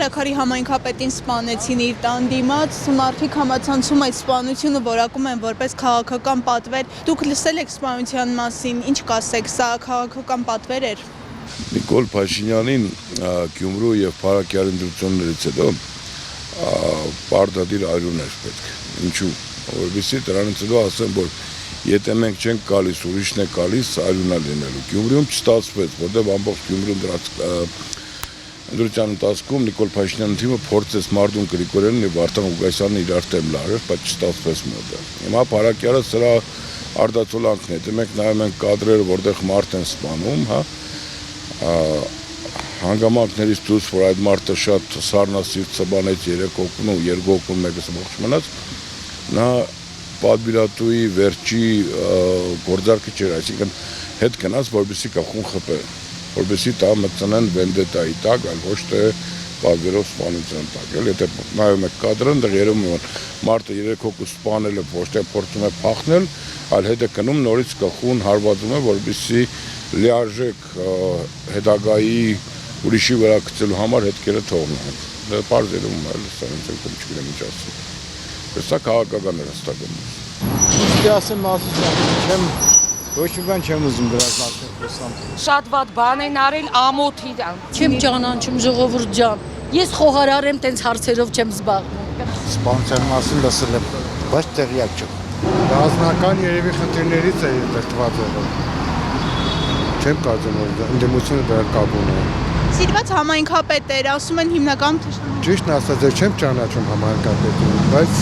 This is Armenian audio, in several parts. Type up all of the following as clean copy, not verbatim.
Սարաքարի համայնքապետին սպանեցին իր տան դիմաց, մարդիկ համացանցում այդ սպանությունը որակում են որպես քաղաքական պատվեր։ Դուք լսել եք սպանության մասին, ինչ կասեք, սա քաղաքական պատվեր էր։ Նիկոլ Փաշինյանին Գյումրու եւ Փարաքյար ընտրություններից հետո պարտադիր այրուն էր պետք։ Ինչու՞։ Որովհետեւ դրանից հետո ասեմ, որ եթե մենք չենք գալիս, ուրիշն է գալիս, այրունա լինելու։ Գյումրիում չստացվեց, որտեղ ամբողջ Գյումրուն դրած Ընդրության ընթացքում Նիկոլ Փաշինյանի թիմը փորձեց Մարտուն Գրիգորյանին եւ Վարդան Ղուկասյանին իրար դեմ լարել, բայց չստացվեց մոտը։ Հիմա Փարաքյարը սրա արդացոլանքն է, մենք նայում ենք կադրերը, որտեղ մարդ են սպանում, հա, հանգամանքներից դուրս, որ այդ մարդը շատ սառնասիրտ սպանեց 3 հոգուն ու 2 հոգուն մեկը ողջ մնաց, նա պատվիրատուի վերջի գործարքը չէր, այսինքն հետ գնաց, որպեսզի կախուն խփե, որպեսզի դա մտցնեն վենդետայի տակ, այլ ոչ թե պատվերով սպանության տակ։ Եթե նայում եք կադրը, այնտեղ երևում է, որ մարդը 3 հոգու սպանել է, ոչ թե փորձում է փախնել, այլ հետ է գնում նորից կախուն հարվածում է, որպեսզի լիարժեք հետագայի ուրիշի վրա գցելու համար հետքերը թողնեն։ Դա բարձ երևում է, սրանց էլ չգիտեմ ինչ ասել։ Սա քաղաքական է հստակում։ Իսկ ասեմ ասում ոչ մի բան չեմ ուզում դրանց մասին խոսամ։ Շատ վատ բան են արել ամոթի դան։ Չեմ ճանաչում ժողովուրդ ջան։ Ես խոհարար եմ, տենց հարցերով չեմ զբաղվում։ Սպանության մասին լսել եմ, բայց տեղյակ չեմ։ Ռազմական երևի խնդիրներից է դրտված եղել։ Չեմ կարծում, որ ընդդիմությունը դրա կապ ունի։ Սիրված համայնքապետեր, ասում են հիմնական թշնամի։ Ճիշտն ասած, չեմ ճանաչում համայնքապետին, բայց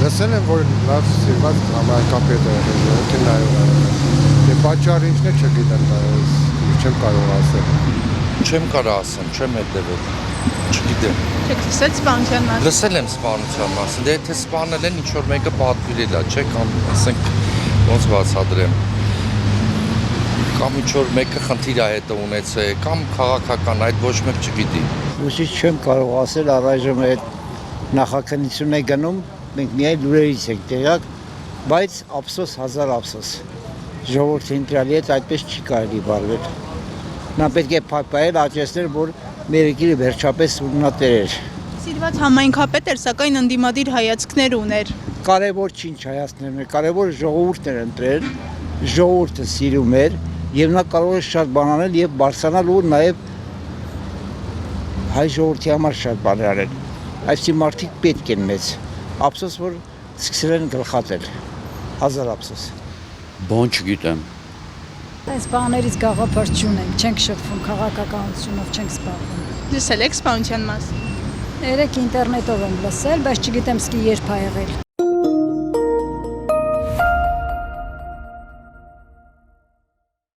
լսել եմ, որ լավ սիրված համայնքապետ է եղել, թե նայող է եղել։ Դե պատճառը ինչն է չգիտեմ, չեմ կարող ասել։ Չեմ կարող ասեմ, չեմ հետևել, չգիտեմ։ Չեք լսել սպանության մասին։ Լսել եմ սպանության մասին, դե եթե սպանել են ինչ-որ մեկը պատվիրել է, չէ՞ կամ ասենք ոնց բացատրեմ։ Կամ ինչ-որ մեկը խնդիր է հետո ունեցել, կամ քաղաքական, այդ ոչ մեկ չգիտի։ Ուսից չեմ կարող ասել, առայժմ այդ նախաքննություն է գնում, մենք միայն լուրերից ենք տեղյակ, բայց ափսոս, հազար ափսոս։ Ժողովրդի ընտրյալի հետ այդպես չի կարելի վարվել։ Նա պետք է փակել, աճեցնել, որ մեր երկիրը վերջապես ունենատեր էր։ Սիրված համայնքապետ էր, սակայն ընդդիմադիր հայացքներ ուներ։ Կարևոր չի ինչ հայացքներն էր, կարևոր ժողովուրդն էր ընտրել, ժողովուրդը սիրում էր եւ նա կարող է շատ բան անել եւ բարձրանալ ու նաեւ հայ ժողովրդի համար շատ բան անել։ Այսինքն մարդիկ պետք են մեծ։ Ափսոս որ սկսել են գլխատել։ Հազար ափսոս։ Բան չգիտեմ։ Այս բաներից գաղափար չունենք, չենք շփվում քաղաքականությունով, չենք զբաղվում։ Լսել եք սպանության մասին։ Երեք ինտերնետով եմ լսել, բայց չգիտեմ սկի երբ ա եղել։